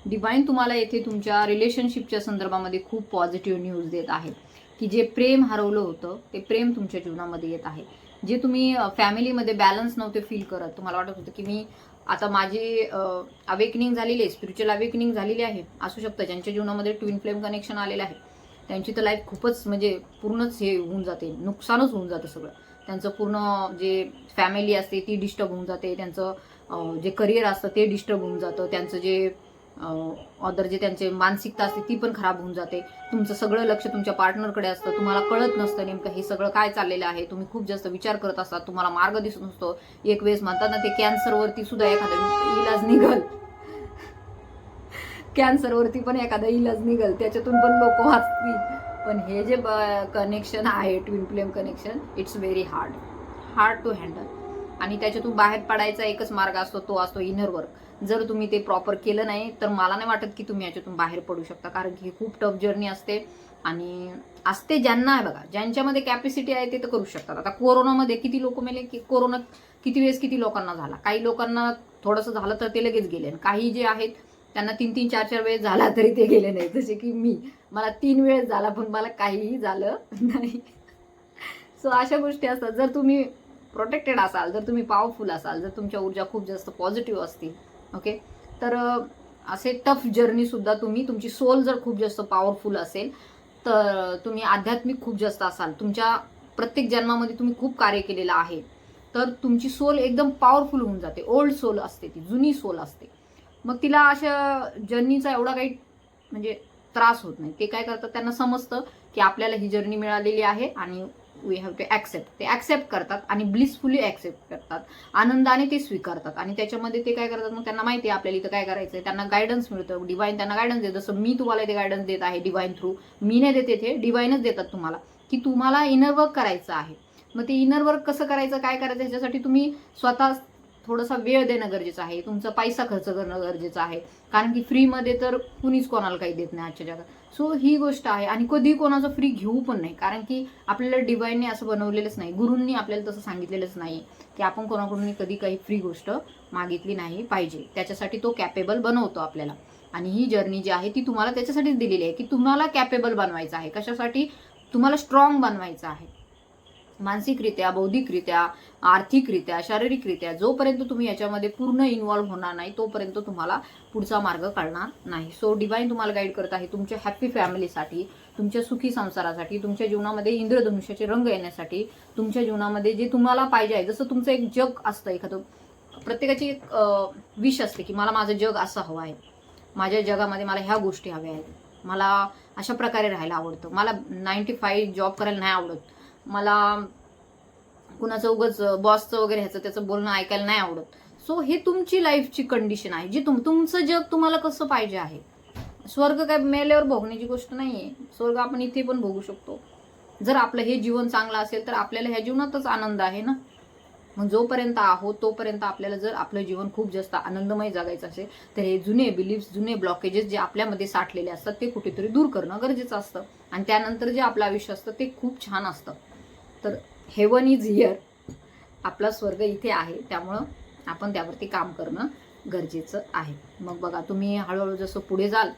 डिवाइन तुम्हाला येथे तुमच्या रिलेशनशिपच्या संदर्भामध्ये खूप पॉझिटिव्ह न्यूज देत आहे, की जे प्रेम हरवलं होतं ते प्रेम तुमच्या जीवनामध्ये येत आहे. जे तुम्ही फॅमिलीमध्ये बॅलन्स नव्हते फील करत, तुम्हाला वाटत होतं की मी आता माझी अवेकनिंग झालेली आहे, स्पिरिच्युअल अवेकनिंग झालेली आहे. असू शकतं ज्यांच्या जीवनामध्ये ट्विन फ्लेम कनेक्शन आलेलं आहे त्यांची तर लाईफ खूपच म्हणजे पूर्णच हे होऊन जाते, नुकसानच होऊन जातं सगळं. त्यांचं पूर्ण जे फॅमिली असते ती डिस्टर्ब होऊन जाते, त्यांचं जे करिअर असतं ते डिस्टर्ब होऊन जातं, त्यांचं जे अदर जे त्यांचे मानसिकता असते ती पण खराब होऊन जाते. तुमचं सगळं लक्ष तुमच्या पार्टनरकडे असतं, तुम्हाला कळत नसतं नेमकं हे सगळं काय चाललेलं आहे. तुम्ही खूप जास्त विचार करत असतात, तुम्हाला मार्ग दिसत नसतो. एक वेळेस म्हणतात ना ते कॅन्सरवरती सुद्धा एखादा इलाज निघल, कॅन्सरवरती पण एखादा इलाज निघल, त्याच्यातून पण लोक वाचतील. पण हे जे कनेक्शन आहे twin flame connection, it's very hard to handle. आणि त्याच्यातून बाहेर पडायचा एकच मार्ग असतो, तो असतो इनर वर्क. जर तुम्ही ते प्रॉपर केलं नाही तर मला नाही वाटत की तुम्ही याच्यातून बाहेर पडू शकता, कारण की ही खूप टफ जर्नी असते. आणि असते ज्यांना आहे बघा, ज्यांच्यामध्ये कॅपॅसिटी आहे ते तर करू शकतात. आता कोरोनामध्ये किती लोक मेले, की कोरोना किती वेळेस किती लोकांना झाला. काही लोकांना थोडंसं झालं तर ते लगेच गेले, काही जे आहेत त्यांना 3-3, 4-4 वेळेस झाला तरी ते गेले नाही. जसे की मला 3 वेळेस झाला पण मला काहीही झालं नाही. सो अशा गोष्टी असतात. जर तुम्ही प्रोटेक्टेड असाल, जर तुम्ही पॉवरफुल असाल, जर तुमच्या ऊर्जा खूप जास्त पॉझिटिव्ह असतील, ओके, तर असे टफ जर्नी सुद्धा तुम्ही, तुमची सोल जर खूप जास्त पॉवरफुल असेल, तर तुम्ही आध्यात्मिक खूप जास्त असाल, तुमच्या प्रत्येक जन्मामध्ये तुम्ही खूप कार्य केलेलं आहे, तर तुमची सोल एकदम पॉवरफुल होऊन जाते. ओल्ड सोल असते, ती जुनी सोल असते. मग तिला अशा जर्नीचा एवढा काही म्हणजे त्रास होत नाही. ते काय करतात, त्यांना समजतं की आपल्याला ही जर्नी मिळालेली आहे आणि वी हॅव टू ॲक्सेप्ट. ते ॲक्सेप्ट करतात आणि ब्लिसफुली ॲक्सेप्ट करतात, आनंदाने ते स्वीकारतात. आणि त्याच्यामध्ये ते काय करतात, मग त्यांना माहिती आहे आपल्याला इथं काय करायचं आहे. त्यांना गायडन्स मिळतं, डिवाइन त्यांना गायडन्स देतं. जसं मी तुम्हाला इथे गायडन्स देत आहे डिवाइन थ्रू, मी नाही देते ते डिवाइनच देतात तुम्हाला, की तुम्हाला इनर वर्क करायचं आहे. मग ते इनर वर्क कसं करायचं, काय करायचं, ह्याच्यासाठी तुम्ही स्वतः थोडासा वेळ देणं गरजेचं आहे, तुमचा पैसा खर्च करणं गरजेचं आहे, कारण की फ्रीमध्ये तर कुणीच कोणाला काही देत नाही आजच्या जगात. सो ही गोष्ट आहे. आणि कधी कोणाचं फ्री घेऊ पण नाही, कारण की आपल्याला डिवाइनने असं बनवलेलंच नाही, गुरूंनी आपल्याला तसं सांगितलेलंच नाही की आपण कोणाकडून कधी काही फ्री गोष्ट मागितली नाही पाहिजे. त्याच्यासाठी तो कॅपेबल बनवतो आपल्याला. आणि ही जर्नी जी आहे ती तुम्हाला त्याच्यासाठीच दिलेली आहे, की तुम्हाला कॅपेबल बनवायचं आहे. कशासाठी, तुम्हाला स्ट्रॉंग बनवायचं आहे, मानसिकरित्या, बौद्धिकरित्या, आर्थिकरित्या, शारीरिकरित्या. जोपर्यंत तुम्ही याच्यामध्ये पूर्ण इन्व्हॉल्व्ह होणार नाही तोपर्यंत तुम्हाला पुढचा मार्ग कळणार नाही. सो डिवाइन तुम्हाला गाईड करत आहे तुमच्या हॅपी फॅमिलीसाठी, तुमच्या सुखी संसारासाठी, तुमच्या जीवनामध्ये इंद्रधनुष्याचे रंग येण्यासाठी, तुमच्या जीवनामध्ये जे तुम्हाला पाहिजे आहे. जसं तुमचं एक जग असतं, एखादं प्रत्येकाची एक विश असते की मला माझं जग असं हवं आहे, माझ्या जगामध्ये मला ह्या गोष्टी हव्या आहेत, मला अशा प्रकारे राहायला आवडतं, मला 9 to 5 जॉब करायला नाही आवडत, मला कुणाचं उगाच बॉसचं वगैरे ह्याचं त्याचं बोलणं ऐकायला नाही आवडत. सो हे तुमची लाईफची कंडिशन आहे, जी तुमचं जग तुम्हाला कसं पाहिजे आहे. स्वर्ग काय मेल्यावर भोगण्याची गोष्ट नाहीये, स्वर्ग आपण इथे पण भोगू शकतो. जर आपलं हे जीवन चांगलं असेल तर आपल्याला ह्या जीवनातच आनंद आहे ना. मग जोपर्यंत आहोत तोपर्यंत आपल्याला जर आपलं जीवन खूप जास्त आनंदमय जगायचं असेल तर हे जुने बिलीफ्स, जुने ब्लॉकेजेस जे आपल्यामध्ये साठलेले असतात ते कुठेतरी दूर करणं गरजेचं असतं. आणि त्यानंतर जे आपलं आयुष्य असतं ते खूप छान असतं. तर हेवन इज हिअर, आपला स्वर्ग इथे आहे, त्यामुळं आपण त्यावरती काम करणं गरजेचं आहे. मग बघा, तुम्ही हळूहळू जसं पुढे जाल,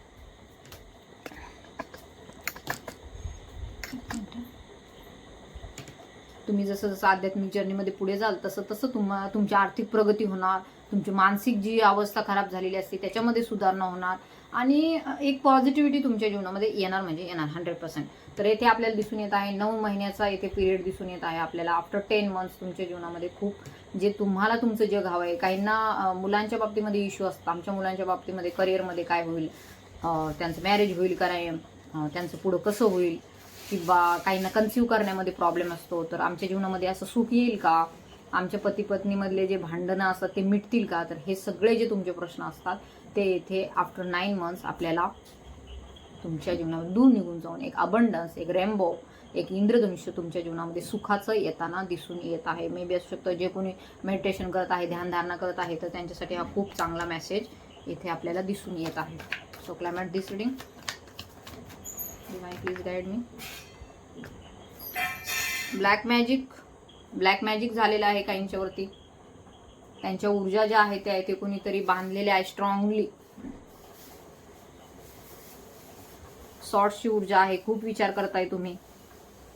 तुम्ही जसं जसं आध्यात्मिक जर्नीमध्ये पुढे जाल तसं तसं तुमची आर्थिक प्रगती होणार, तुमची मानसिक जी अवस्था खराब झालेली असते त्याच्यामध्ये सुधारणा होणार आणि एक पॉझिटिव्हिटी तुमच्या जीवनामध्ये येणार, म्हणजे येणार 100%. तर येथे आपल्याला दिसून येत आहे 9 महिन्याचा येथे पिरियड दिसून येत आहे आपल्याला. आफ्टर 10 मंथ्स तुमच्या जीवनामध्ये खूप जे तुम्हाला तुमचं जग हवं आहे. काहींना मुलांच्या बाबतीमध्ये इश्यू असतात. आमच्या मुलांच्या बाबतीमध्ये करिअरमध्ये काय होईल, त्यांचं मॅरेज होईल का नाही, त्यांचं पुढं कसं होईल, किंवा काहींना कन्सिव्ह करण्यामध्ये प्रॉब्लेम असतो. तर आमच्या जीवनामध्ये असं सुख येईल का, आमच्या पती पत्नीमधले जे भांडणं असतात ते मिटतील का. तर हे सगळे जे तुमचे प्रश्न असतात ते इथे आफ्टर 9 मंथ्स आपल्याला तुमच्या जीवनामध्ये दूर निघून जाऊन एक अबंडन्स, एक रेम्बो, एक इंद्रधनुष्य तुमच्या जीवनामध्ये सुखाचं येताना दिसून येत आहे. मे बी असू शकतं जे कोणी मेडिटेशन करत आहे, ध्यानधारणा करत आहे, तर त्यांच्यासाठी हा खूप चांगला मेसेज इथे आपल्याला दिसून येत आहे. So climate this reading, divine please guide me. Black magic झालेलं आहे काहींच्यावरती. त्यांच्या ऊर्जा ज्या आहेत त्या इथे कोणीतरी बांधलेल्या आहे स्ट्रॉंगली. सॉर्ट्सची ऊर्जा आहे. खूप विचार करताय तुम्ही.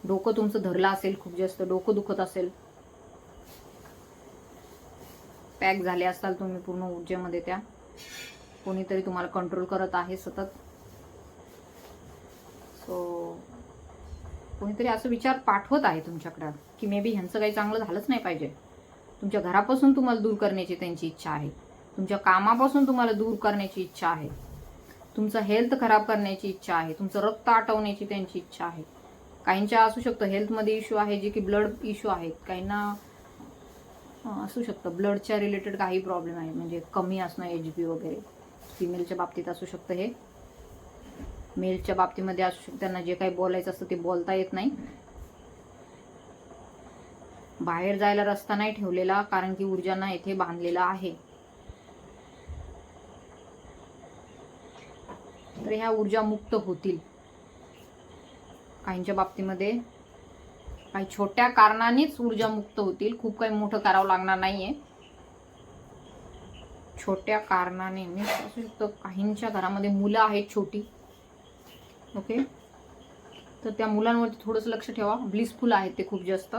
डोकं तुमचं धरलं असेल, खूप जास्त डोकं दुखत असेल, पॅक झाले असताल तुम्ही पूर्ण ऊर्जेमध्ये. त्या कोणीतरी तुम्हाला कंट्रोल करत आहे सतत. सो कोणीतरी असं विचार पाठवत आहे तुमच्याकडे की मे बी ह्यांचं काही चांगलं झालंच नाही पाहिजे. तुमच्या घरापासून तुम्हाला दूर करण्याची त्यांची इच्छा आहे. तुमच्या कामापासून तुम्हाला दूर करण्याची इच्छा आहे. तुमचं हेल्थ खराब करण्याची इच्छा आहे. तुमचं रक्त आटवण्याची त्यांची इच्छा आहे. काहींच्या असू शकतं हेल्थमध्ये इश्यू आहे, जे की ब्लड इश्यू आहेत. काहींना असू शकतं ब्लडच्या रिलेटेड काही प्रॉब्लेम आहे, म्हणजे कमी असणं, HB वगैरे. फिमेलच्या बाबतीत असू शकतं हे. मेलच्या बाबतीमध्ये असू शकतं त्यांना जे काही बोलायचं असतं ते बोलता येत नाही. बाहेर जायला रस्ता नाही ठेवलेला कारण की ऊर्जांना येथे बांधलेला आहे. तर ह्या ऊर्जा मुक्त होतील. काहींच्या बाबतीमध्ये काही छोट्या कारणानेच ऊर्जा मुक्त होतील. खूप काही मोठं करावं लागणार नाहीये. छोट्या कारणाने मी असू शकतं काहींच्या घरामध्ये मुलं आहेत छोटी. ओके, तर त्या मुलांवरती थोडंसं लक्ष ठेवा. ब्लिसफुल आहेत ते खूप जास्त.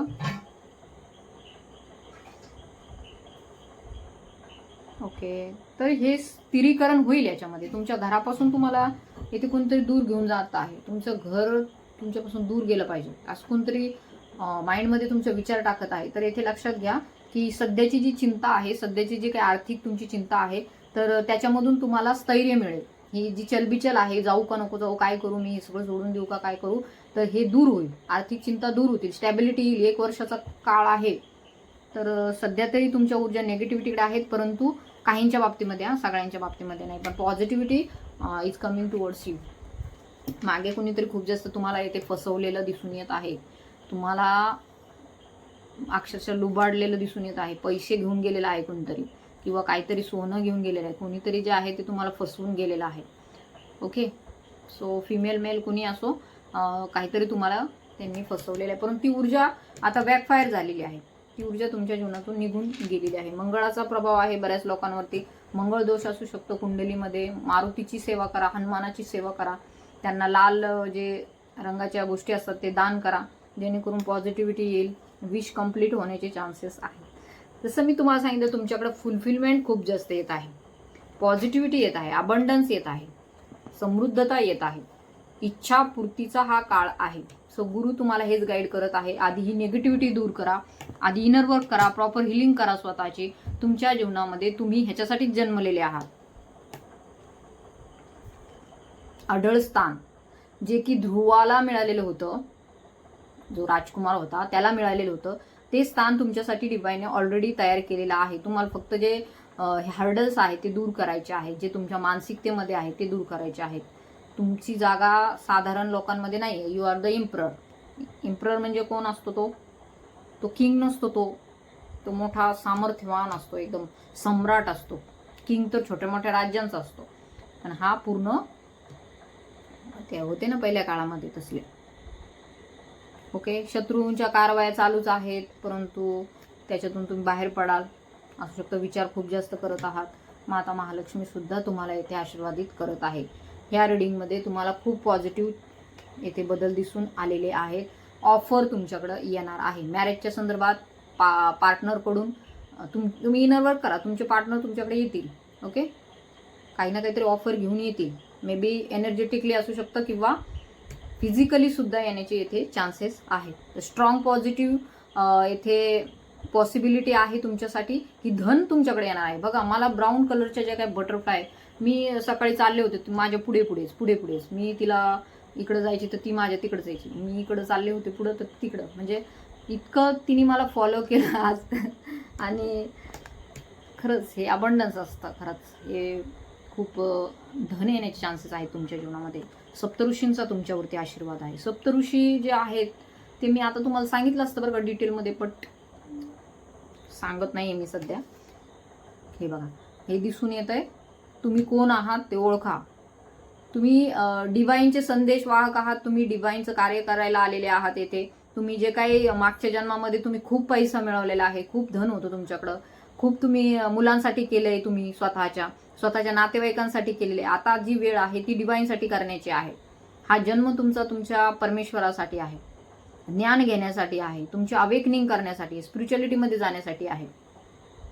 ओके, तर हे स्थिरीकरण होईल याच्यामध्ये. तुमच्या घरापासून तुम्हाला इथे कोणतरी दूर घेऊन जात आहे. तुमचं घर तुमच्यापासून दूर गेलं पाहिजे असं कोणतरी माइंडमध्ये तुमचा विचार टाकत आहे. तर येथे लक्षात घ्या की सध्याची जी चिंता आहे, सध्याची जी काही आर्थिक तुमची चिंता आहे, तर त्याच्यामधून तुम्हाला स्थैर्य मिळेल. ही जी चलबिचल आहे, जाऊ का नको जाऊ, काय करू मी, सगळं सोडून देऊ का, काय करू, तर हे दूर होईल. आर्थिक चिंता दूर होतील. स्टॅबिलिटी येईल. 1 वर्षाचा काळ आहे. तर सध्या तरी तुमच्या ऊर्जा नेगेटिव्हिटीकडे आहेत, परंतु काहींच्या बाबतीमध्ये, सगळ्यांच्या बाबतीमध्ये नाही, पण positivity is coming towards you. मागे कोणीतरी खूप जास्त तुम्हाला इथे फसवलेलं दिसून येत आहे. तुम्हाला अक्षरशः लुबाडलेलं दिसून येत आहे. पैसे घेऊन गेलेलं आहे कोणतरी, किंवा काहीतरी सोनं घेऊन गेलेलं आहे. कोणीतरी जे आहे ते तुम्हाला फसवून गेलेलं आहे. ओके, सो फिमेल मेल कोणी असो, काहीतरी तुम्हाला त्यांनी फसवलेलं आहे. परंतु ती ऊर्जा आता बॅकफायर झालेली आहे. ती ऊर्जा तुमच्या जीवनातून निघून गेलेली आहे. मंगळाचा प्रभाव आहे बऱ्याच लोकांवरती. मंगळ दोष असू शकतो कुंडलीमध्ये. मारुतीची सेवा करा, हनुमानाची सेवा करा. त्यांना लाल जे रंगाच्या गोष्टी असतात ते दान करा, जेणेकरून पॉझिटिव्हिटी येईल. विश कंप्लीट होण्याचे चान्सेस आहेत. जसं मी तुम्हाला सांगितलं, तुमच्याकडे फुलफिलमेंट खूप जास्त येत आहे. पॉझिटिव्हिटी येत आहे, अबंडन्स येत आहे, समृद्धता येत आहे. इच्छापूर्तीचा हा काळ आहे. सो गुरु तुम्हाला हेच गाईड करत आहे. आधी ही निगेटिव्हिटी दूर करा, आधी इनर वर्क करा, प्रॉपर हिलिंग करा स्वतःची. तुमच्या जीवनामध्ये तुम्ही ह्याच्यासाठीच जन्मलेले आहात. अढळ स्थान जे की ध्रुवाला मिळालेलं होतं, जो राजकुमार होता त्याला मिळालेलं होतं, ते स्थान तुमच्यासाठी डिवाइनने ऑलरेडी तयार केलेलं आहे. तुम्हाला फक्त जे हर्डल्स आहेत ते दूर करायचे आहेत, जे तुमच्या मानसिकतेमध्ये आहे ते दूर करायचे आहेत. तुमची जागा साधारण लोकांमध्ये नाही आहे. You are the emperor. Emperor म्हणजे कोण असतो? तो किंग नसतो, तो मोठा सामर्थ्यवान असतो, एकदम सम्राट असतो. किंग तर छोट्या मोठ्या राज्यांचा असतो, पण हा पूर्ण ते होते ना पहिल्या काळामध्ये तसले. ओके, शत्रूंच्या कारवाया चालूच आहेत, परंतु त्याच्यातून तुम्ही बाहेर पडाल असू शकतं. विचार खूप जास्त करत आहात. माता महालक्ष्मी सुद्धा तुम्हाला येथे आशीर्वादित करत आहे. ह्या रिडिंगमध्ये तुम्हाला खूप पॉझिटिव्ह येथे बदल दिसून आलेले आहेत. ऑफर तुमच्याकडं येणार आहे मॅरेजच्या संदर्भात. पार्टनरकडून तुम्ही इनर वर्क करा, तुमचे पार्टनर तुमच्याकडे येतील. ओके, काही ना काहीतरी ऑफर घेऊन येतील. मे बी एनर्जेटिकली असू शकतं किंवा फिजिकली सुद्धा येण्याचे येथे चान्सेस आहेत. स्ट्रॉंग पॉझिटिव्ह येथे पॉसिबिलिटी आहे तुमच्यासाठी की धन तुमच्याकडे येणार आहे. बघा, मला ब्राऊन कलरच्या ज्या काही बटरफ्लाय, मी सकाळी चालले होते माझ्या पुढेच मी तिला इकडं जायची तर ती माझ्या तिकडं जायची, मी इकडं चालले होते पुढं तर तिकडं, म्हणजे इतकं तिने मला फॉलो केलं आज. आणि खरंच हे अबंडन्स असतं, खरंच हे खूप धन येण्याचे चान्सेस आहेत तुमच्या जीवनामध्ये. सप्तऋषींचा तुमच्यावरती आशीर्वाद आहे. सप्तऋषी जे आहेत ते मी आता तुम्हाला सांगितलं असतं बरं का डिटेलमध्ये, बट सांगत नाही मी सध्या. हे बघा, हे दिसून येत आहे. तुम्ही कोण आहात ते ओळखा. तुम्ही डिवाईनचे संदेश वाहक आहात. तुम्ही डिवाईनचं कार्य करायला आलेले आहात येथे. तुम्ही जे काही मागच्या जन्मामध्ये तुम्ही खूप पैसा मिळवलेला आहे, खूप धन होतं तुमच्याकडं, खूप तुम्ही मुलांसाठी केलंय, तुम्ही स्वतःच्या नातेवाईकांसाठी केलेले. आता जी वेळ आहे ती डिवाईनसाठी करण्याची आहे. हा जन्म तुमच्या परमेश्वरासाठी आहे, ज्ञान घेण्यासाठी आहे, तुमची अवेकनिंग करण्यासाठी, स्पिरिच्युअलिटीमध्ये जाण्यासाठी आहे,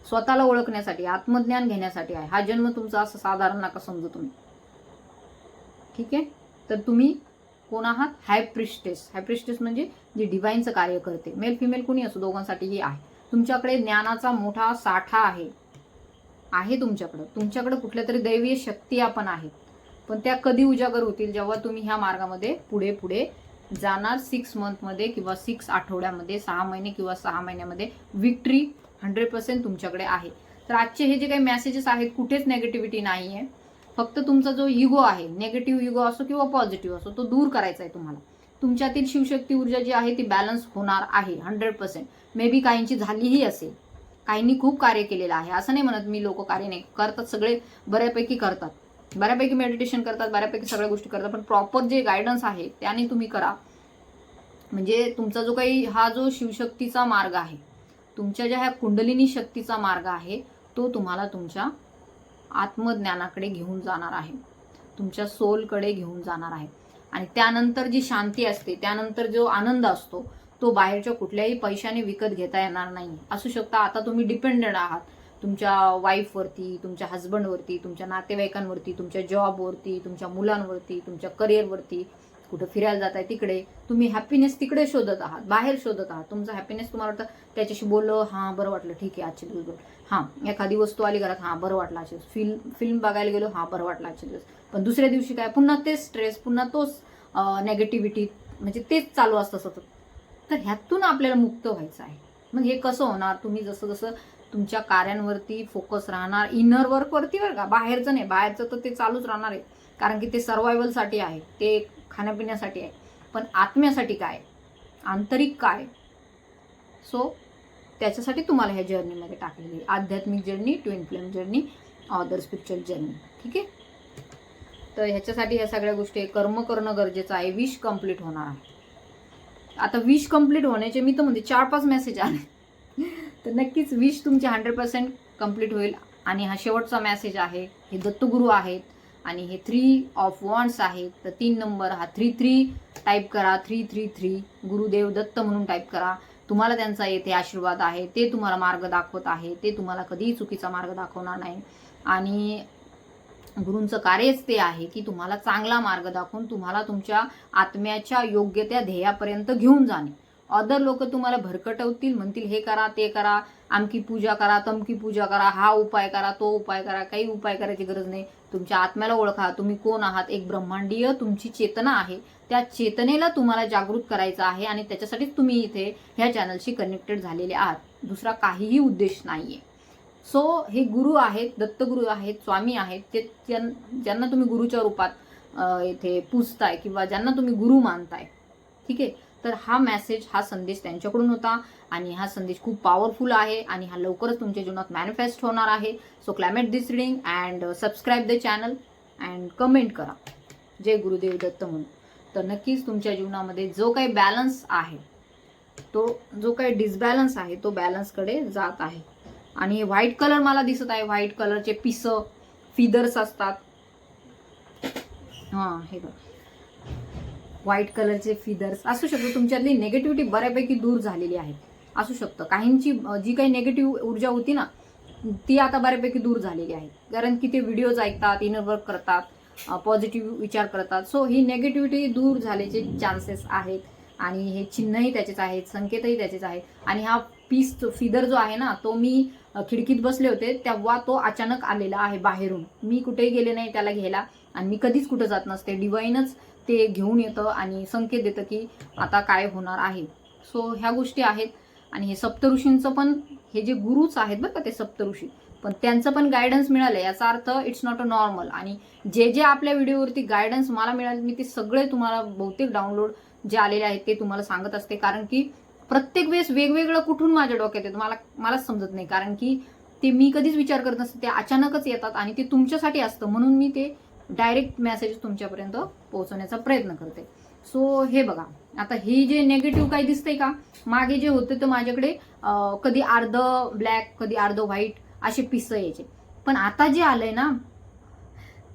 स्वतःला ओळखण्यासाठी, आत्मज्ञान घेण्यासाठी आहे. हा जन्म तुमचा असं साधारण नका समजू तुम्ही. ठीक आहे, तर तुम्ही कोण आहात? हाय प्रिस्टेस म्हणजे जे डिवाईनचं कार्य करते. मेल फिमेल कुणी असो, दोघांसाठीही आहे. तुमच्याकडे ज्ञानाचा मोठा साठा आहे तुमच्याकडे कुठल्या तरी दैवीय शक्ती आपण आहेत. पण त्या कधी उजागर होतील? जेव्हा तुम्ही ह्या मार्गामध्ये पुढे पुढे जाणार. 6 मंथमध्ये किंवा 6 आठवड्यामध्ये, 6 महिने किंवा 6 महिन्यामध्ये विक्ट्री 100% तुमच्याकडे आहे. तर आजचे हे जे काही मेसेजेस आहेत, कुठेच नेगेटिव्हिटी नाही आहे. फक्त तुमचा जो इगो आहे, नेगेटिव्ह इगो असो किंवा पॉझिटिव्ह असो, तो दूर करायचा आहे तुम्हाला. तुमच्यातील शिवशक्ती ऊर्जा जी आहे ती बॅलन्स होणार आहे 100%. मे बी काहींची झालीही असेल, काहींनी खूप कार्य केलेलं आहे. असं नाही म्हणत मी लोक कार्य नाही करतात, सगळे बऱ्यापैकी करतात, बऱ्यापैकी मेडिटेशन करतात, बऱ्यापैकी सगळ्या गोष्टी करतात. पण प्रॉपर जे गायडन्स आहे त्याने तुम्ही करा. म्हणजे तुमचा जो काही हा जो शिवशक्तीचा मार्ग आहे, तुमच्या ज्या ह्या कुंडलिनी शक्तीचा मार्ग आहे, तो तुम्हाला तुमच्या आत्मज्ञानाकडे घेऊन जाणार आहे, तुमच्या सोलकडे घेऊन जाणार आहे. आणि त्यानंतर जी शांती असते, त्यानंतर जो आनंद असतो, तो बाहेरच्या कुठल्याही पैशाने विकत घेता येणार नाही. असू शकता आता तुम्ही डिपेंडेंट आहात तुमच्या वाईफवरती, तुमच्या हजबंडवरती, तुमच्या नातेवाईकांवरती, तुमच्या जॉबवरती, तुमच्या मुलांवरती, तुमच्या करिअरवरती, कुठं फिरायला जात आहे तिकडे. तुम्ही हॅपीनेस तिकडे शोधत आहात, बाहेर शोधत आहात. तुमचा हॅपीनेस तुम्हाला वाटतं त्याच्याशी बोललं, हां बरं वाटलं, ठीक आहे आजचे दिवस, हां एखादी वस्तू आली घरात, हां बरं वाटलं आजचे दिवस, फिल्म बघायला गेलो, हां बरं वाटलं आजचे दिवस. पण दुसऱ्या दिवशी काय, पुन्हा तेच स्ट्रेस, पुन्हा तोच नेगेटिव्हिटी, म्हणजे तेच चालू असतं सतत. तर ह्यातून आपल्याला मुक्त व्हायचं आहे. मग हे कसं होणार? तुम्ही जसं जसं तुमच्या कार्यांवरती फोकस राहणार, इनर वर्कवरती बरं का, बाहेरचं नाही. बाहेरचं तर ते चालूच राहणार आहे, कारण की ते सर्वायवलसाठी आहे, ते खाण्यापिण्यासाठी आहे. पण आत्म्यासाठी काय, आंतरिक काय, सो त्याच्यासाठी तुम्हाला ह्या जर्नीमध्ये टाकलेली आध्यात्मिक journey, twin flame journey, other spiritual journey. ठीक आहे, तर ह्याच्यासाठी ह्या सगळ्या गोष्टी कर्म करणं गरजेचं आहे. विश कम्प्लीट होणार आहे. आता विश कम्प्लीट होण्याचे मी तर म्हणते 4-5 मेसेज आले, तर नक्कीच विश तुमचे 100% कम्प्लीट होईल. आणि हा शेवटचा मेसेज आहे. हे दत्तगुरू आहेत आणि हे 3 ऑफ वॉन्ड्स आहेत. तर 3 नंबर हा 33 टाईप करा, 333 गुरुदेव दत्त म्हणून टाईप करा. तुम्हाला त्यांचा येथे आशीर्वाद आहे, ते तुम्हाला मार्ग दाखवत आहे, ते तुम्हाला कधीही चुकीचा मार्ग दाखवणार नाही. आणि गुरूंचं कार्यच ते आहे की तुम्हाला चांगला मार्ग दाखवून तुम्हाला तुमच्या आत्म्याच्या योग्य त्या ध्येयापर्यंत घेऊन जाणे. अदर लोक तुम्हाला भरकटवतील, म्हणतील हे करा, ते करा, आमकी पूजा करा, तमकी पूजा करा, हा उपाय करा, तो उपाय करा. काही उपाय करायची गरज नाही. तुमच्या आत्म्याला ओळखा, तुम्ही कोण आहात. एक ब्रह्मांडीय तुमची चेतना आहे, त्या चेतनेला तुम्हाला जागृत करायचं आहे. आणि त्याच्यासाठीच तुम्ही इथे ह्या चॅनलशी कनेक्टेड झालेले आहात. दुसरा काहीही उद्देश नाहीये. सो हे गुरु आहेत, दत्तगुरू आहेत, स्वामी आहेत, ते ज्यांना तुम्ही गुरुच्या रूपात इथे पूजताय किंवा ज्यांना तुम्ही गुरु मानताय. ठीक आहे, तर हा मेसेज, हा संदेश त्यांच्याकडून होता आणि हा संदेश खूप पॉवरफुल आहे आणि हा लवकरच तुमच्या जीवनात मॅनिफेस्ट होणार आहे. So climate this reading and subscribe the channel and comment करा जय गुरुदेव दत्त म्हणून. तर नक्कीच तुमच्या जीवनामध्ये जो काही बॅलन्स आहे, तो जो काही डिसबॅलन्स आहे तो बॅलन्सकडे जात आहे. आणि व्हाईट कलर मला दिसत आहे, व्हाईट कलरचे पिस, फिदर्स असतात. हे बघा, व्हाईट कलरचे फिदर्स असू शकतो. तुमच्यातली नेगेटिव्हिटी बऱ्यापैकी दूर झालेली आहे असू शकतं. काहींची जी काही नेगेटिव्ह ऊर्जा होती ना, ती आता बऱ्यापैकी दूर झालेली आहे. कारण की ते व्हिडिओज ऐकतात, इनर वर्क करतात, पॉझिटिव्ह विचार करतात. सो ही नेगेटिव्हिटी दूर झाल्याचे चान्सेस आहेत आणि हे चिन्हही त्याचेच आहेत, संकेतही त्याचेच आहेत. आणि हा पीस फिदर जो आहे ना, तो मी खिडकीत बसले होते तेव्हा तो अचानक आलेला आहे बाहेरून. मी कुठेही गेले नाही त्याला घ्यायला आणि मी कधीच कुठं जात नसते. डिवाईनच ते घेऊन येतं आणि संकेत देतं की आता काय होणार आहे. सो ह्या गोष्टी आहेत. आणि हे सप्तऋषींचं पण, हे जे गुरुच आहेत बरं का ते सप्तऋषी, पण त्यांचं पण गायडन्स मिळालं, याचा अर्थ इट्स नॉट अ नॉर्मल. आणि जे जे आपल्या व्हिडिओवरती गायडन्स मला मिळाले, मी ते सगळे तुम्हाला बहुतेक डाउनलोड जे आलेले आहेत ते तुम्हाला सांगत असते. कारण की प्रत्येक वेळेस वेगवेगळं कुठून माझ्या डोक्यात येतं मलाच समजत नाही. कारण की ते मी कधीच विचार करत नसते, ते अचानकच येतात आणि ते तुमच्यासाठी असतं. म्हणून मी ते डायरेक्ट मेसेज तुमच्यापर्यंत पोहोचवण्याचा प्रयत्न करते. सो हे बघा, आता ही जे नेगेटिव्ह काही दिसतंय का, मागे जे होतं तर माझ्याकडे कधी अर्ध ब्लॅक, कधी अर्ध व्हाईट असे पिस यायचे. पण आता जे आलंय ना,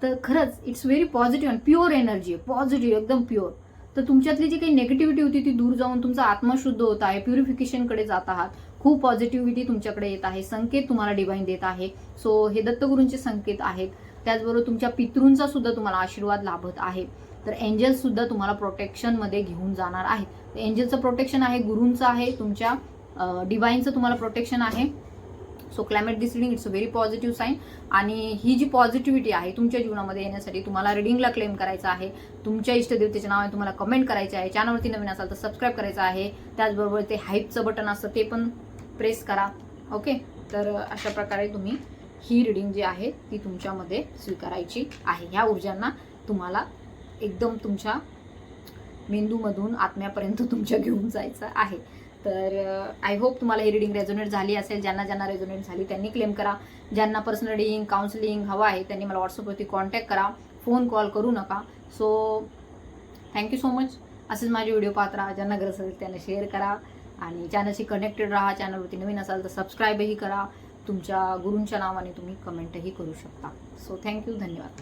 तर खरंच इट्स व्हेरी पॉझिटिव्ह आणि प्युअर एनर्जी आहे, पॉझिटिव्ह, एकदम प्युअर. तर तुमच्यातली जी काही नेगेटिव्हिटी होती ती दूर जाऊन तुमचा आत्मा शुद्ध होत आहे, प्युरिफिकेशनकडे जात आहात. खूप पॉझिटिव्हिटी तुमच्याकडे येत आहे, संकेत तुम्हाला डिवाइन देत आहे. सो हे दत्तगुरूंचे संकेत आहेत. त्याचबरोबर तुमच्या पितृंचा सुद्धा तुम्हाला आशीर्वाद लाभत आहे. तर एंजल्स सुद्धा तुम्हाला प्रोटेक्शनमध्ये घेऊन जाणार आहे. एंजलचं प्रोटेक्शन आहे, गुरूंचं आहे, तुमच्या डिवाइनचं तुम्हाला प्रोटेक्शन आहे. So climate this reading it's a very positive sign. आणि ही जी पॉझिटिव्हिटी आहे तुमच्या जीवनामध्ये येण्यासाठी तुम्हाला रिडिंगला क्लेम करायचं आहे. तुमच्या इष्टदेवतेचे नाव आहे, तुम्हाला कमेंट करायचे आहे. चॅनलवरती नवीन असाल तर सबस्क्राईब करायचं आहे. त्याचबरोबर ते हाईपचं बटन असतं ते पण प्रेस करा. ओके, तर अशा प्रकारे तुम्ही ही रिडिंग जी आहे ती तुमच्यामध्ये स्वीकारायची आहे. ह्या ऊर्जांना तुम्हाला एकदम तुमच्या मेंदूमधून आत्म्यापर्यंत तुमच्या घेऊन जायचं आहे. तर आय होप तुम्हाला ही रिडिंग रेझोनेट झाली असेल. ज्यांना रेझोनेट झाली त्यांनी क्लेम करा. ज्यांना पर्सनल रिडिंग, काउन्सिलिंग हवं आहे त्यांनी मला व्हॉट्सअपवरती कॉन्टॅक्ट करा. फोन कॉल करू नका. So thank you so much. असेच माझे व्हिडिओ पाहत राहा. ज्यांना गरज असेल त्यांना शेअर करा आणि चॅनलशी कनेक्टेड राहा. चॅनलवरती नवीन असाल तर सबस्क्राईबही करा. तुमच्या गुरूंच्या नावाने तुम्ही कमेंटही करू शकता. सो थँक्यू, धन्यवाद.